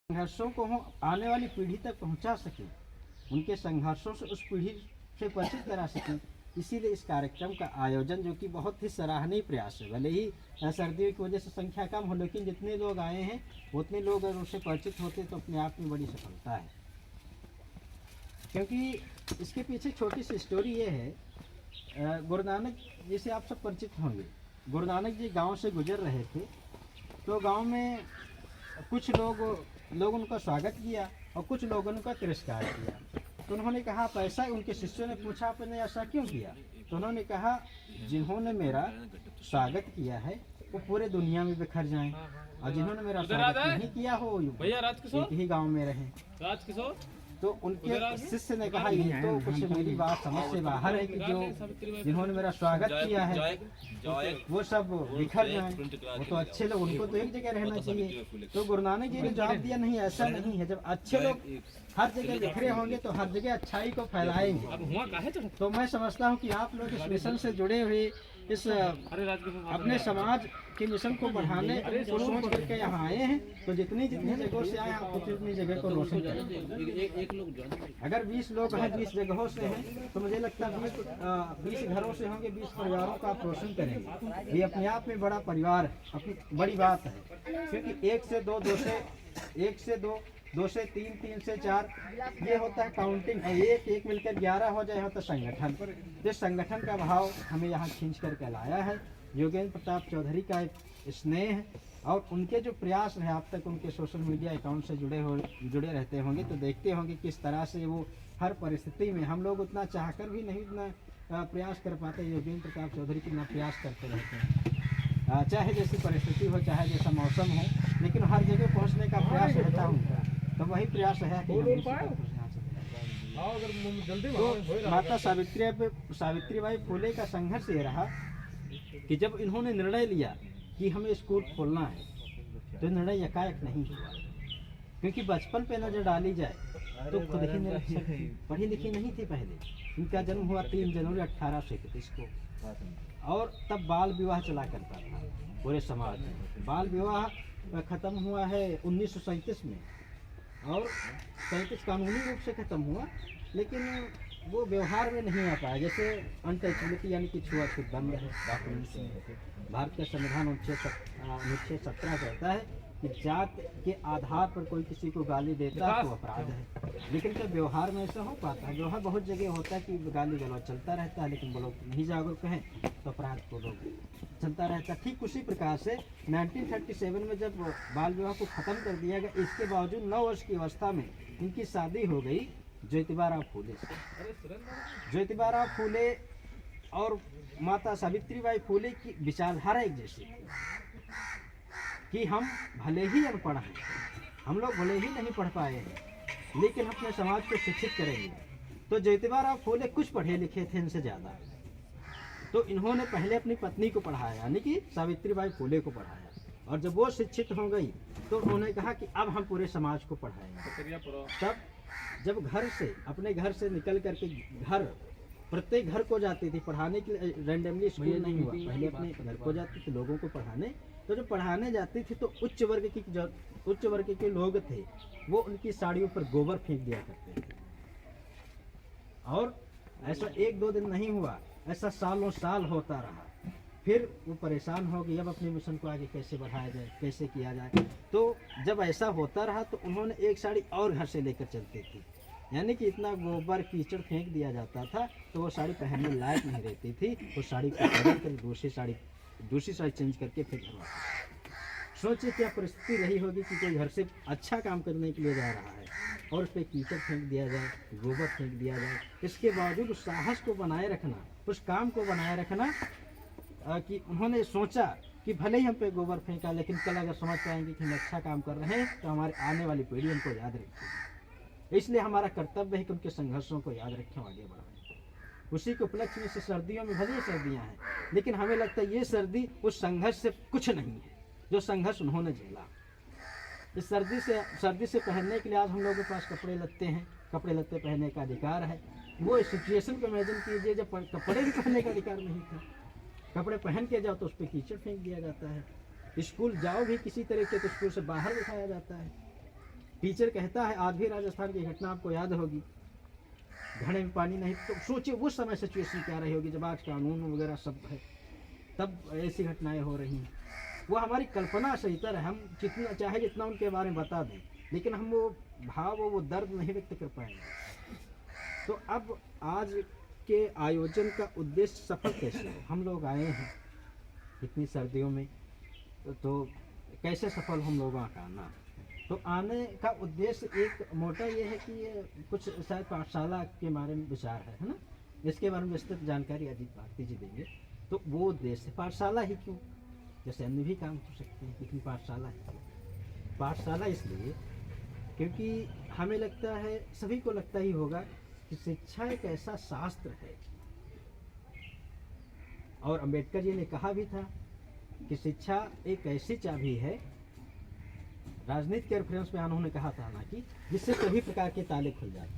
संघर्षों को हम आने वाली पीढ़ी तक पहुंचा सकें, उनके संघर्षों से उस पीढ़ी से परिचित करा सकें। इसीलिए इस कार्यक्रम का आयोजन, जो कि बहुत ही सराहनीय प्रयास है, भले ही सर्दियों की वजह से संख्या कम हो, लेकिन जितने लोग आए हैं उतने लोग अगर उससे परिचित होते तो अपने आप में बड़ी सफलता है। क्योंकि इसके पीछे छोटी सी स्टोरी ये है, गुरु नानक जी से आप सब परिचित होंगे। गुरु नानक जी गांव से गुजर रहे थे, तो गांव में कुछ लोग उनका स्वागत किया और कुछ लोगों ने उनका तिरस्कार किया। तो उन्होंने कहा आप ऐसा, उनके शिष्यों ने पूछा आपने ऐसा क्यों किया? तो उन्होंने कहा जिन्होंने मेरा स्वागत किया है वो पूरे दुनिया में बिखर जाएं, और जिन्होंने मेरा स्वागत नहीं किया हो एक ही गांव में रहें। तो उनके शिष्य ने कहा ये तो कुछ मेरी बात समझ से बाहर है कि जो जिन्होंने मेरा स्वागत किया है वो सब बिखर जाएं, वो तो अच्छे लोग, उनको तो एक जगह रहना चाहिए। तो गुरु नानक जी ने जवाब दिया नहीं, ऐसा नहीं है। जब अच्छे लोग हर जगह बिखरे होंगे तो हर जगह अच्छाई को फैलाएंगे। तो मैं समझता हूँ कि आप लोग इस मिशन से जुड़े हुए, इस अपने समाज के मिशन को बढ़ाने को सोच करके यहाँ आए हैं। तो जितनी जगहों से आए आप उतनी जगह को रोशन करें। अगर 20 लोग हैं 20 जगहों से हैं तो मुझे लगता है 20 घरों से होंगे, 20 परिवारों का आप रोशन करेंगे। ये अपने आप में बड़ा परिवार अपनी बड़ी बात है। क्योंकि 1 से 2, 2 से 3, 3 से 4 ये होता है काउंटिंग। एक मिलकर 11 हो जाए तो संगठन। जिस संगठन का भाव हमें यहाँ खींच करके लाया है योगेंद्र प्रताप चौधरी का एक स्नेह है, और उनके जो प्रयास रहे आप तक, उनके सोशल मीडिया अकाउंट से जुड़े रहते होंगे तो देखते होंगे किस तरह से वो हर परिस्थिति में, हम लोग उतना चाहकर भी नहीं उतना प्रयास कर पाते, योगेंद्र प्रताप चौधरी कितना प्रयास करते रहते हैं। चाहे जैसी परिस्थिति हो, चाहे जैसा मौसम हो, लेकिन हर जगह पहुँचने का प्रयास रहता उनका। तो वही प्रयास है तो माता सावित्रीबाई फुले का संघर्ष ये रहा कि जब इन्होंने निर्णय लिया कि हमें स्कूल खोलना है तो निर्णय एकाएक नहीं हुआ। क्योंकि बचपन पे नजर डाली जाए तो खुद ही निरक्षर, पढ़ी लिखी नहीं थी पहले। इनका जन्म हुआ 3 जनवरी 1831 को, और तब बाल विवाह चला करता था पूरे समाज में। बाल विवाह खत्म हुआ है 1937 में, और 37 कानूनी रूप से खत्म हुआ, लेकिन वो व्यवहार में नहीं आ पाया। जैसे अनटचबिलिटी यानी कि छुआछूत बंद है डॉक्यूमेंट्स में। भारत का संविधान अनुच्छेद 17 कहता है कि जात के आधार पर कोई किसी को गाली देता है तो अपराध है, लेकिन क्या व्यवहार में ऐसा हो पाता है? व्यवहार बहुत जगह होता है कि गाली गलौज चलता रहता है, लेकिन वो लोग नहीं जागरूक हैं तो अपराध को लोग चलता रहता है। ठीक उसी प्रकार से 1937 में जब बाल विवाह को ख़त्म कर दिया गया, इसके बावजूद 9 वर्ष की अवस्था में इनकी शादी हो गई ज्योतिबाराव फूले से। ज्योतिबाराव फूले और माता सावित्रीबाई फूले की विचारधारा एक जैसी कि हम भले ही अनपढ़ हैं, हम लोग भले ही नहीं पढ़ पाए हैं, लेकिन अपने समाज को शिक्षित करेंगे। तो ज्योतिबाराव फूले कुछ पढ़े लिखे थे इनसे ज़्यादा, तो इन्होंने पहले अपनी पत्नी को पढ़ाया, यानी कि सावित्रीबाई फूले को पढ़ाया, और जब वो शिक्षित हो गई तो उन्होंने कहा कि अब हम पूरे समाज को पढ़ाएंगे। तब जब अपने घर से निकल करके प्रत्येक घर को जाती थी पढ़ाने के लिए, रैंडमली स्कूल नहीं हुआ, पहले अपने घर को जाती थी लोगों को पढ़ाने। तो जब पढ़ाने जाती थी तो उच्च वर्ग के लोग थे, वो उनकी साड़ियों पर गोबर फेंक दिया करते थे। और ऐसा 1-2 दिन नहीं हुआ, ऐसा सालों साल होता रहा। फिर वो परेशान हो गई, अब अपने मिशन को आगे कैसे बढ़ाया जाए, कैसे किया जाए। तो जब ऐसा होता रहा तो उन्होंने एक साड़ी और घर से लेकर चलती थी, यानी कि इतना गोबर कीचड़ फेंक दिया जाता था तो वो साड़ी पहनने लायक नहीं रहती थी। वो साड़ी को बदल कर दूसरी साड़ी चेंज करके फिर घर वापस। सोचिए क्या परिस्थिति रही होगी कि कोई घर से अच्छा काम करने के लिए जा रहा है और उस पर कीचड़ फेंक दिया जाए, गोबर फेंक दिया जाए। इसके बावजूद उस साहस को बनाए रखना, उस काम को बनाए रखना, कि उन्होंने सोचा कि भले ही हम पे गोबर फेंका, लेकिन कल अगर समझ पाएंगे कि हम अच्छा काम कर रहे हैं तो हमारे आने वाली पीढ़ी हमको याद रखेगी। इसलिए हमारा कर्तव्य है कि उनके संघर्षों को याद रखें, आगे बढ़ाएं। उसी के उपलक्ष्य में से सर्दियों में भले ही सर्दियाँ हैं, लेकिन हमें लगता है ये सर्दी उस संघर्ष से कुछ नहीं है जो संघर्ष उन्होंने झेला। इस सर्दी से पहनने के लिए आज हम लोगों के पास कपड़े लत्ते हैं, कपड़े लत्ते पहनने का अधिकार है। वो सिचुएशन को इमेजिन कीजिए जब कपड़े भी पहनने का अधिकार नहीं था। कपड़े पहन के जाओ तो उस पर कीचड़ फेंक दिया जाता है। स्कूल जाओ भी किसी तरीके के स्कूल से बाहर दिखाया जाता है। टीचर कहता है, आज भी राजस्थान की घटना आपको याद होगी, घड़े में पानी नहीं, तो सोचिए उस समय सिचुएशन क्या रही होगी जब आज कानून वगैरह सब है, तब ऐसी घटनाएं हो रही हैं। वो हमारी कल्पना से इतर है, हम जितना चाहे जितना उनके बारे में बता दें, लेकिन हम वो भाव वो दर्द नहीं व्यक्त कर पाएंगे। तो अब आज के आयोजन का उद्देश्य सफल कैसे हो? हम लोग आए हैं इतनी सर्दियों में, तो कैसे सफल हम लोगों का आना? तो आने का उद्देश्य एक मोटा ये है कि ये कुछ शायद पाठशाला के बारे में विचार है ना, इसके बारे में विस्तृत जानकारी अजीत भारती जी देंगे। तो वो उद्देश्य पाठशाला ही क्यों, जैसे अन्य भी काम हो सकते हैं, लेकिन पाठशाला ही क्यों? पाठशाला इसलिए क्योंकि हमें लगता है, सभी को लगता ही होगा कि शिक्षा एक ऐसा शास्त्र है, और अंबेडकर जी ने कहा भी था कि शिक्षा एक ऐसी चाबी है, राजनीति के रेफरेंस में उन्होंने कहा था ना, कि जिससे सभी प्रकार के ताले खुल जाते हैं।